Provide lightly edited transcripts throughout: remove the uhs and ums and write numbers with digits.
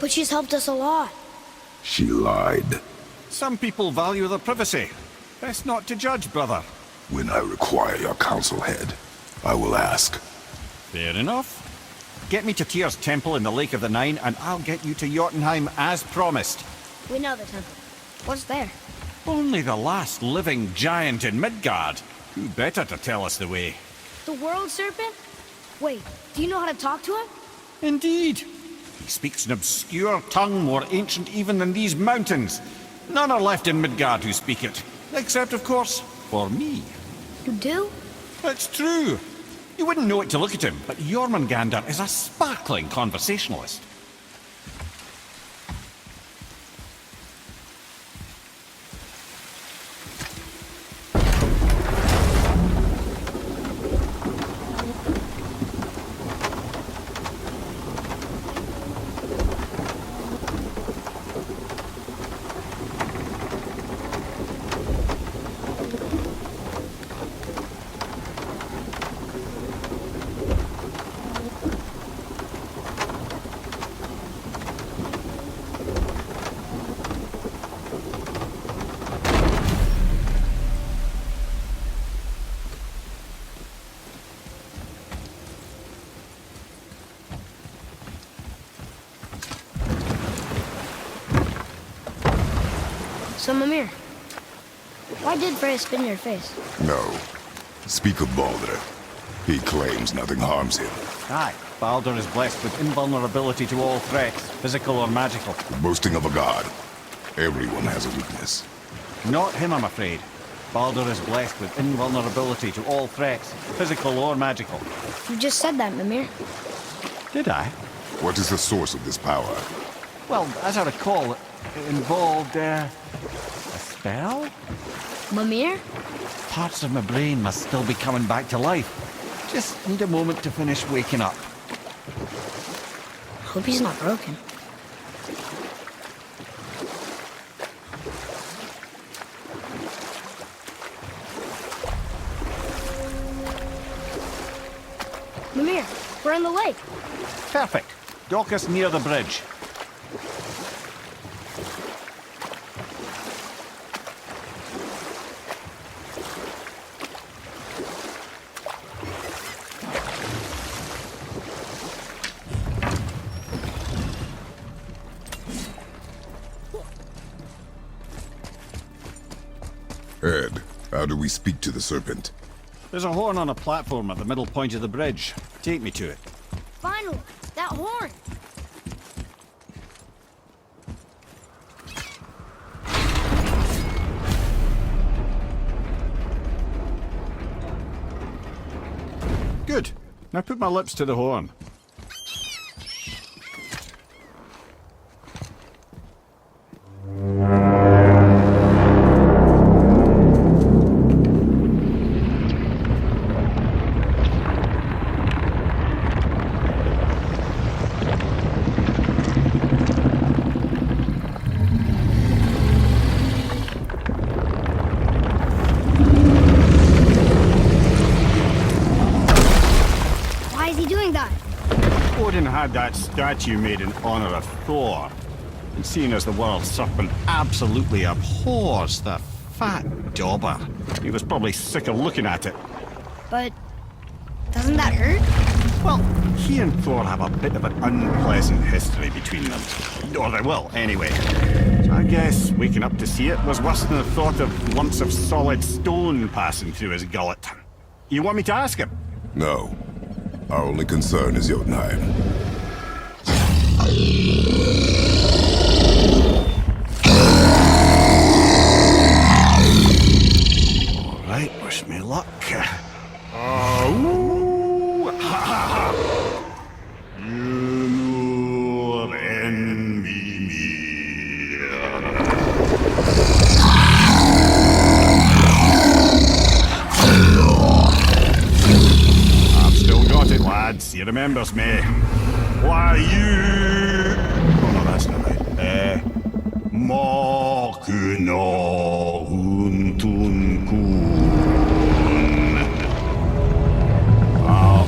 But she's helped us a lot. She lied. Some people value their privacy. Best not to judge, brother. When I require your council head, I will ask. Fair enough. Get me to Tyr's temple in the Lake of the Nine, and I'll get you to Jotunheim as promised. We know the temple. What's there? Only the last living giant in Midgard. Who better to tell us the way? The world serpent? Wait, do you know how to talk to him? Indeed. He speaks an obscure tongue more ancient even than these mountains. None are left in Midgard who speak it. Except, of course, for me. You do? It's true. You wouldn't know it to look at him, but Jormungandr is a sparkling conversationalist. So, Mimir, why did Freya spin your face? No. Speak of Baldur. He claims nothing harms him. Aye, Baldur is blessed with invulnerability to all threats, physical or magical. Boasting of a god. Everyone has a weakness. Not him, I'm afraid. Baldur is blessed with invulnerability to all threats, physical or magical. You just said that, Mimir. Did I? What is the source of this power? Well, as I recall, it involved, a spell? Mimir? Parts of my brain must still be coming back to life. Just need a moment to finish waking up. Hope he's not broken. Mimir, we're in the lake. Perfect. Dock us near the bridge. Ed, how do we speak to the serpent? There's a horn on a platform at the middle point of the bridge. Take me to it. Finally, that horn. Good. Now put my lips to the horn. Odin had that statue made in honor of Thor. And seeing as the world serpent absolutely abhors the fat dauber, he was probably sick of looking at it. But doesn't that hurt? Well, he and Thor have a bit of an unpleasant history between them. Or they will, anyway. So I guess waking up to see it was worse than the thought of lumps of solid stone passing through his gullet. You want me to ask him? No. Our only concern is Jotunheim. All right, wish me luck. He remembers me. Why you? Oh no, that's not right. Makuna huntun kun. Aon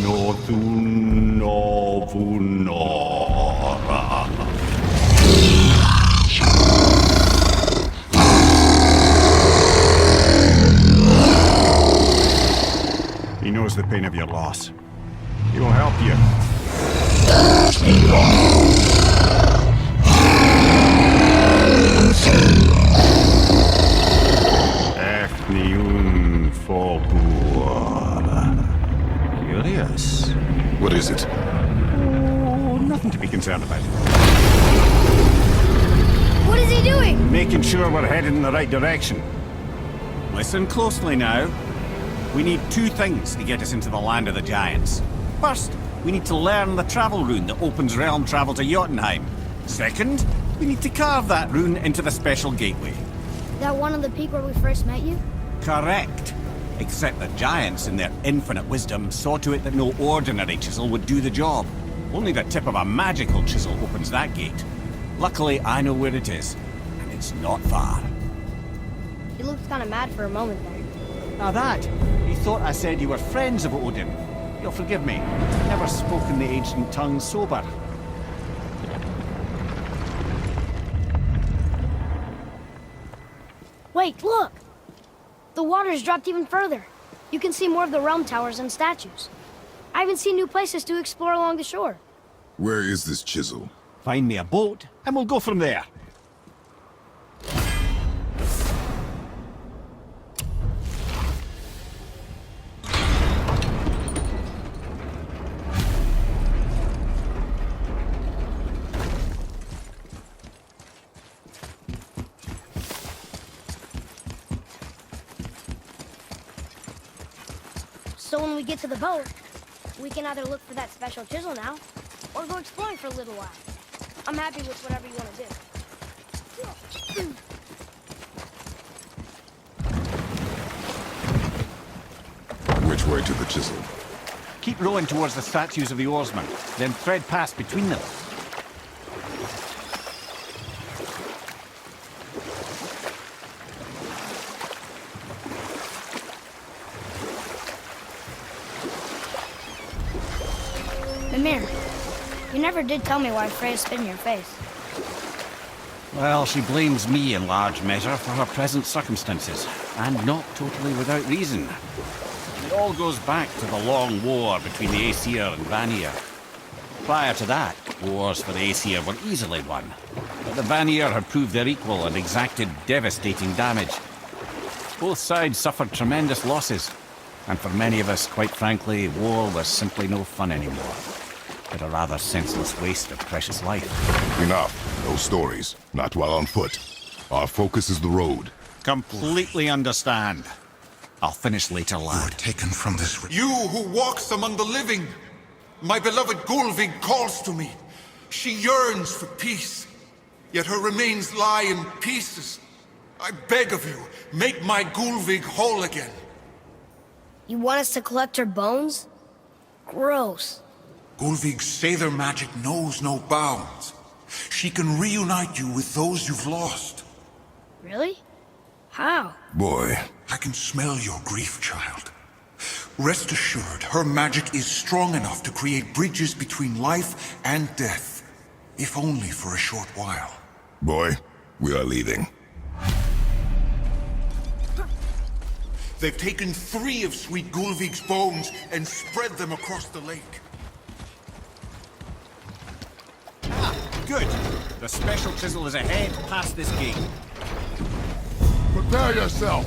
ekonothun your loss. He will help you. Efniun Forbur. Curious. What is it? Oh, nothing to be concerned about. What is he doing? Making sure we're headed in the right direction. Listen closely now. We need two things to get us into the land of the giants. First, we need to learn the travel rune that opens realm travel to Jotunheim. Second, we need to carve that rune into the special gateway. That one on the peak where we first met you? Correct. Except the giants, in their infinite wisdom, saw to it that no ordinary chisel would do the job. Only the tip of a magical chisel opens that gate. Luckily, I know where it is, and it's not far. He looked kind of mad for a moment there. Now that, he thought I said you were friends of Odin. You'll forgive me. Never spoken the ancient tongue sober. Wait, look! The water's dropped even further. You can see more of the realm towers and statues. I even see new places to explore along the shore. Where is this chisel? Find me a boat, and we'll go from there. So when we get to the boat, we can either look for that special chisel now, or go exploring for a little while. I'm happy with whatever you want to do. Which way to the chisel? Keep rowing towards the statues of the oarsmen, then thread past between them. Mimir, you never did tell me why Freya spit in your face. Well, she blames me in large measure for her present circumstances, and not totally without reason. It all goes back to the long war between the Aesir and Vanir. Prior to that, wars for the Aesir were easily won, but the Vanir had proved their equal and exacted devastating damage. Both sides suffered tremendous losses, and for many of us, quite frankly, war was simply no fun anymore. But a rather senseless waste of precious life. Enough. No stories. Not while on foot. Our focus is the road. Completely understand. I'll finish later, lad. Taken from this. You who walks among the living, my beloved Gulvig calls to me. She yearns for peace, yet her remains lie in pieces. I beg of you, make my Gulvig whole again. You want us to collect her bones? Gross. Gulvig's Sather magic knows no bounds. She can reunite you with those you've lost. Really? How? Boy. I can smell your grief, child. Rest assured, her magic is strong enough to create bridges between life and death. If only for a short while. Boy, we are leaving. They've taken 3 of sweet Gulvig's bones and spread them across the lake. Good. The special chisel is ahead past this gate. Prepare yourself!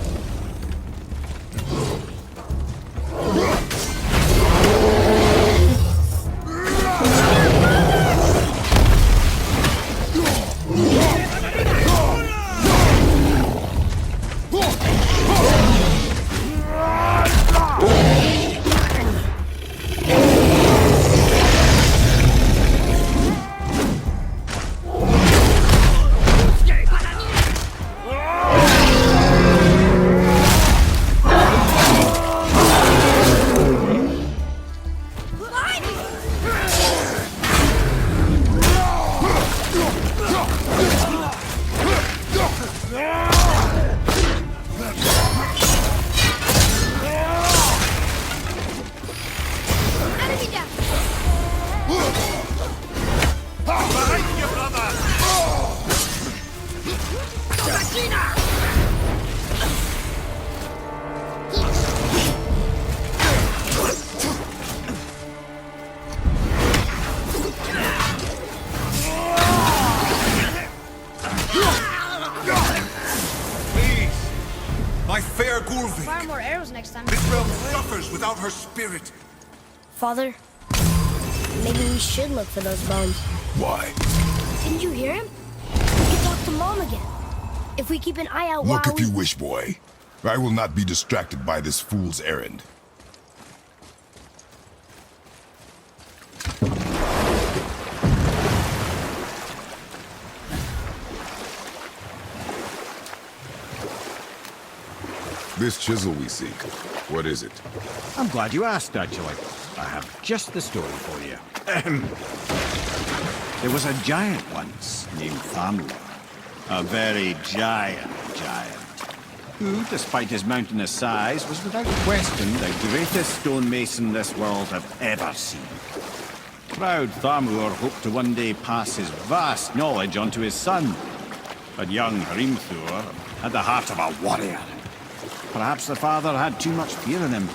about her spirit. Father, maybe we should look for those bones. Why? Didn't you hear him? We can talk to Mom again. If we keep an eye out Look while if you wish, boy. I will not be distracted by this fool's errand. This chisel we seek, what is it? I'm glad you asked, actually. I have just the story for you. There was a giant once named Thamur. A very giant, who, despite his mountainous size, was without question the greatest stonemason this world had ever seen. Proud Thamur hoped to one day pass his vast knowledge on to his son. But young Hrimthur had the heart of a warrior. Perhaps the father had too much fear in him,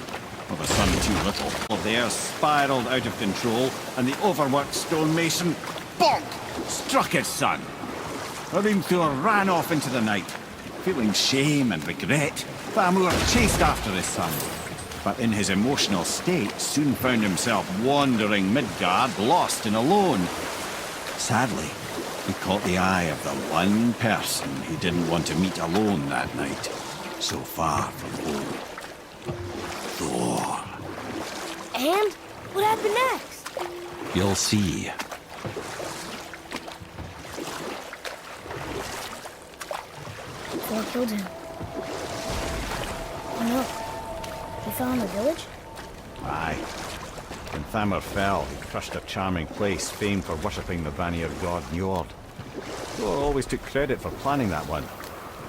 or the son too little. The air spiraled out of control, and the overworked stonemason, bonk, struck his son. Hrimthur ran off into the night. Feeling shame and regret, Thamur chased after his son. But in his emotional state, soon found himself wandering Midgard, lost and alone. Sadly, he caught the eye of the one person he didn't want to meet alone that night. So far from home. Thor. And what happened next? You'll see. Thor killed him. Oh no. He fell in the village? Aye. When Thamur fell, he crushed a charming place famed for worshipping the Vanir god Njord. Thor always took credit for planning that one.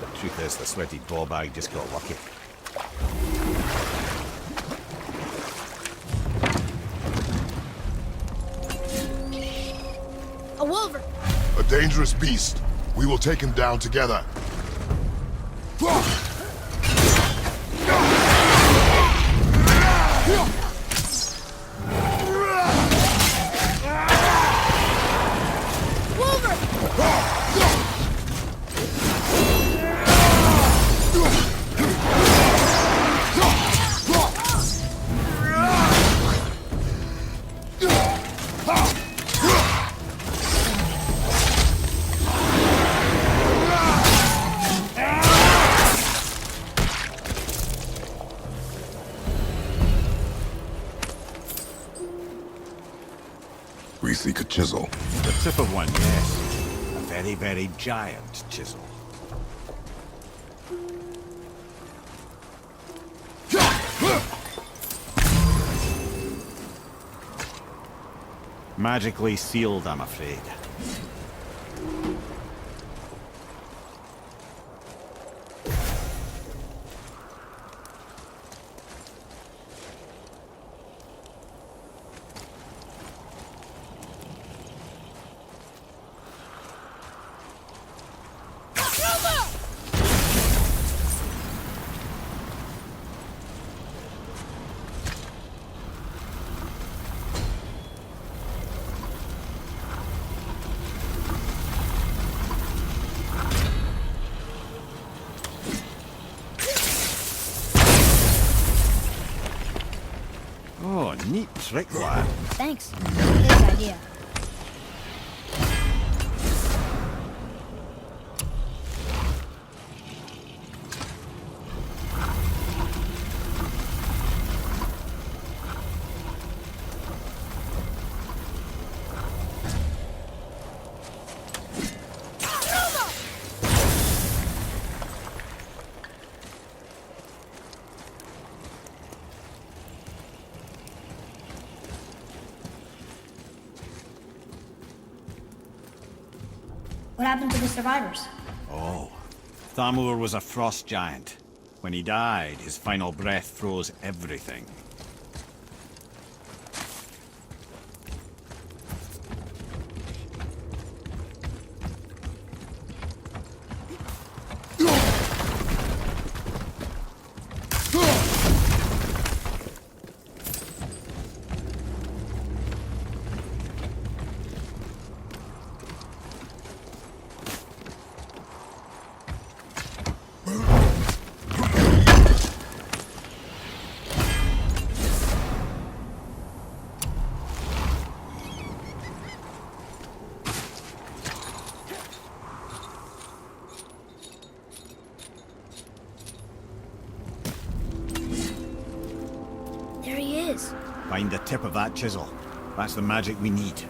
The truth is, the sweaty ballbag just got lucky. A wolver! A dangerous beast. We will take him down together. We seek a chisel. The tip of one, yes. A very, very giant chisel. Magically sealed, I'm afraid. Oh, neat trick, lad. Thanks. Big idea. What happened to the survivors? Oh, Thamur was a frost giant. When he died, his final breath froze everything. Find the tip of that chisel. That's the magic we need.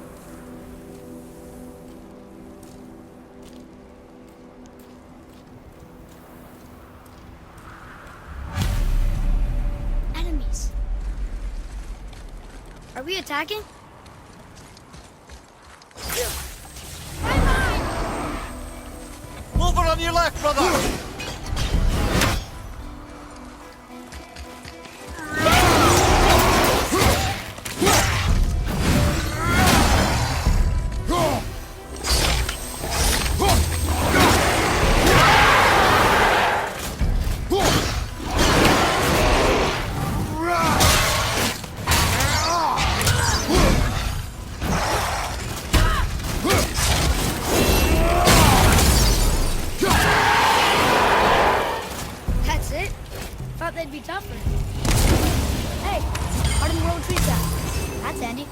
Enemies. Are we attacking? Over on your left, brother! That's it? Thought they'd be tougher. Hey, hardened road tree sap. That's handy.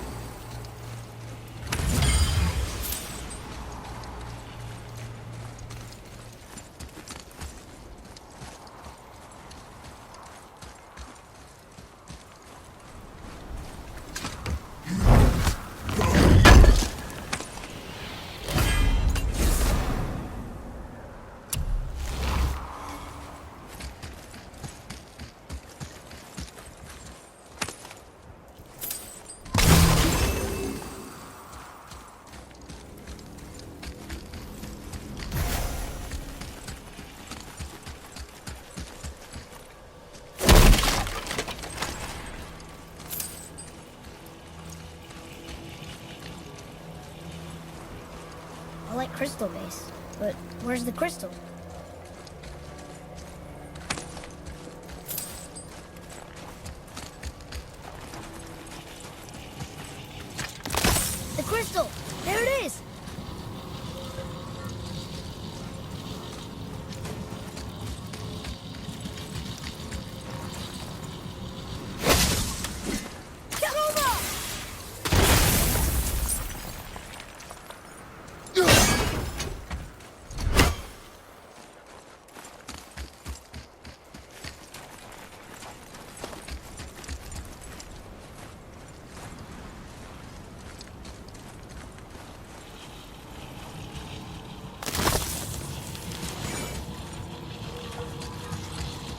I like crystal base, but where's the crystal? The crystal! There it is! Get over!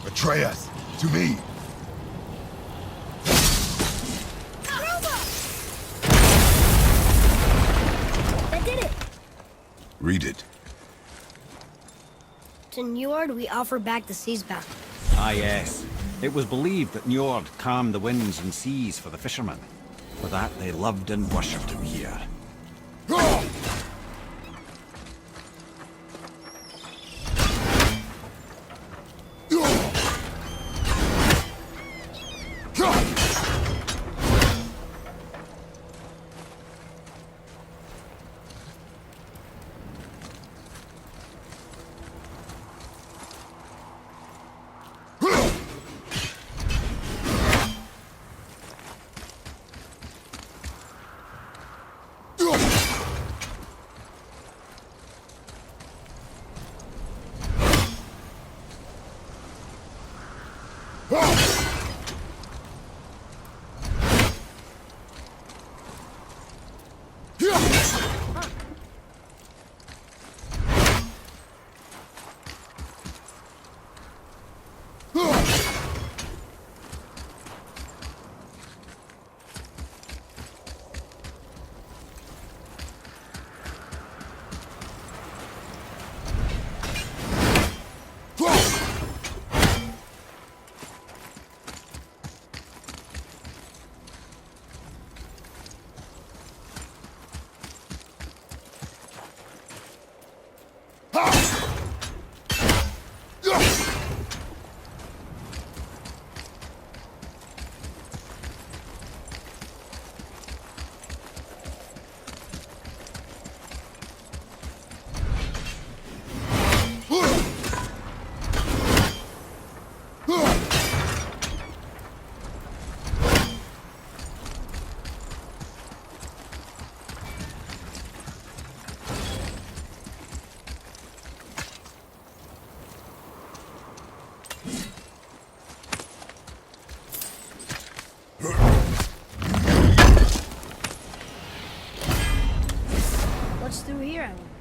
Atreus, to me. That did it! Read it. To Njord, we offer back the sea's bound. Ah, yes. It was believed that Njord calmed the winds and seas for the fishermen. For that, they loved and worshipped him here. sure I will.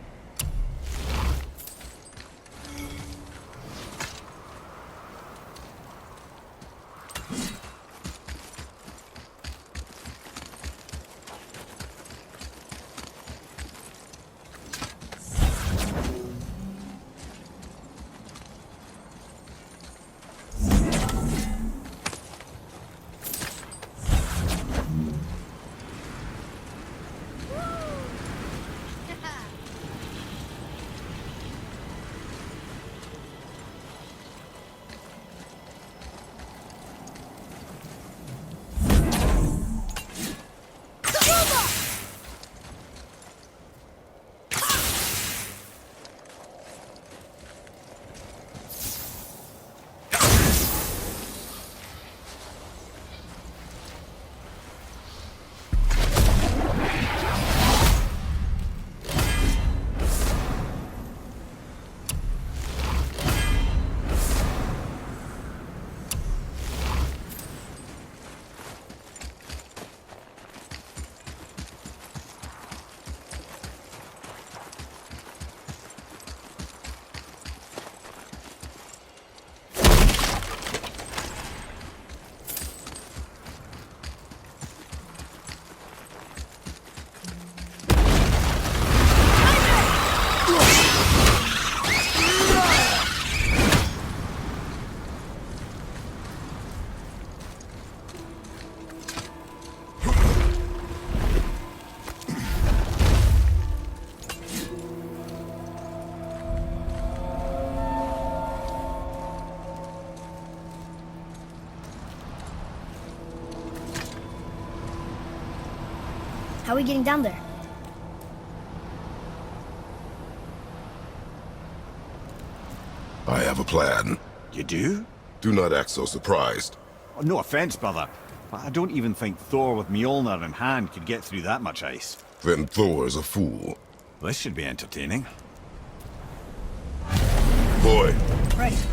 How are we getting down there? I have a plan. You do? Do not act so surprised. Oh, no offense, brother, but I don't even think Thor with Mjolnir in hand could get through that much ice. Then Thor's a fool. This should be entertaining. Boy, Right.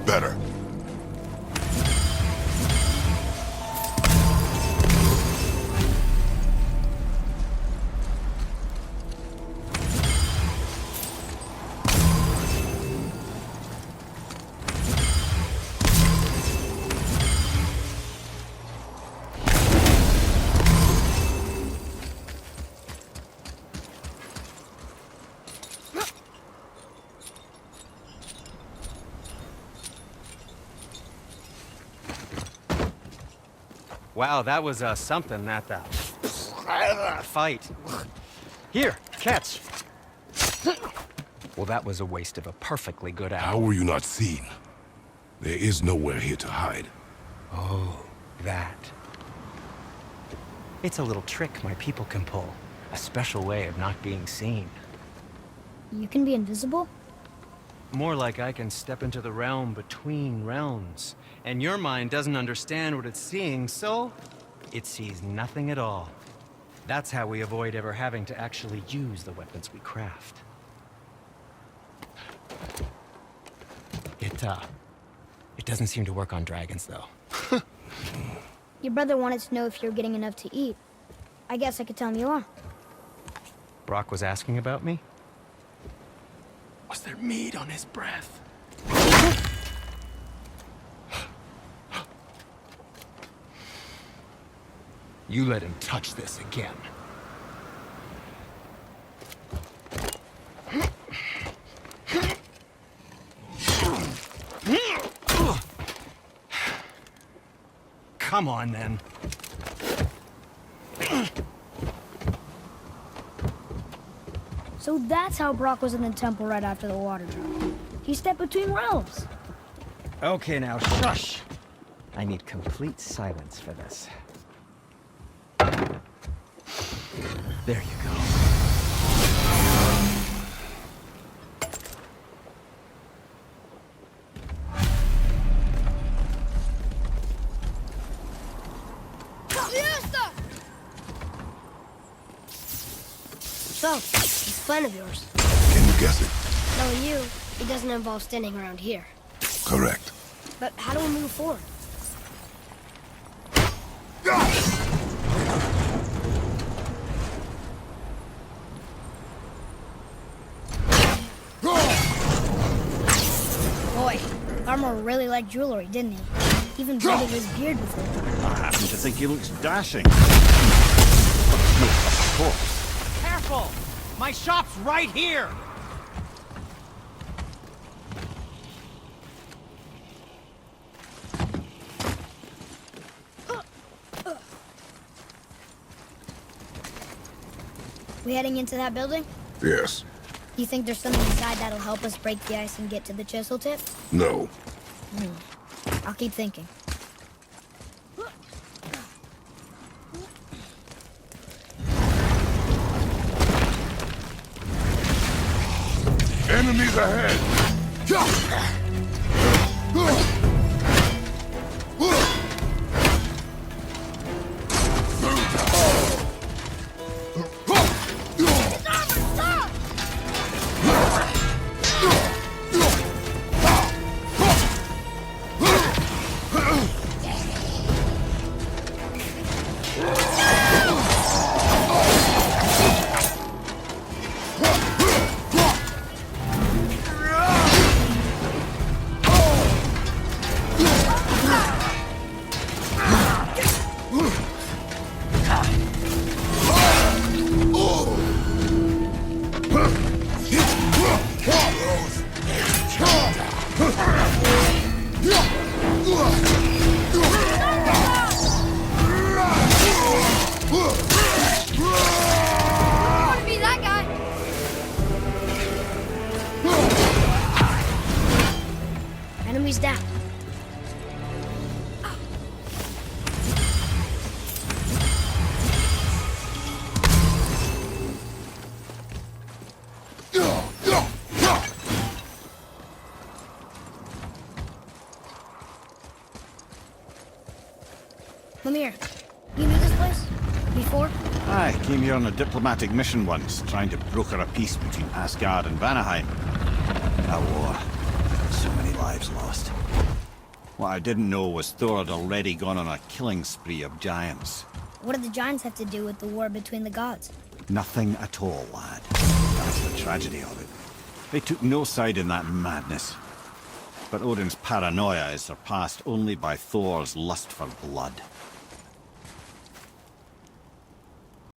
Better. Wow, that was something, that fight. Here, catch. Well, that was a waste of a perfectly good How hour. were you not seen? There is nowhere here to hide. Oh, that. It's a little trick my people can pull. A special way of not being seen. You can be invisible? More like I can step into the realm between realms. And your mind doesn't understand what it's seeing, so it sees nothing at all. That's how we avoid ever having to actually use the weapons we craft. It doesn't seem to work on dragons, though. Your brother wanted to know if you're getting enough to eat. I guess I could tell him you are. Brock was asking about me? Was there meat on his breath? You let him touch this again. Come on, then. So that's how Brock was in the temple right after the water drop. He stepped between realms. Okay, now, shush! I need complete silence for this. There you go. So, this plan of yours. Can you guess it? Knowing you, it doesn't involve standing around here. Correct. But how do we move forward? Boy, Armor really liked jewelry, didn't he? Even braided his beard before. I happen to think he looks dashing. Of course. Careful! My shop's right here! We heading into that building? Yes. You think there's something inside that'll help us break the ice and get to the chisel tip? No. I'll keep thinking. Enemies ahead! Enemies down. Lemire, you knew this place? Before? I came here on a diplomatic mission once, trying to broker a peace between Asgard and Vanaheim. A war. So many lives lost. What I didn't know was Thor had already gone on a killing spree of giants. What did the giants have to do with the war between the gods? Nothing at all, lad. That's the tragedy of it. They took no side in that madness. But Odin's paranoia is surpassed only by Thor's lust for blood.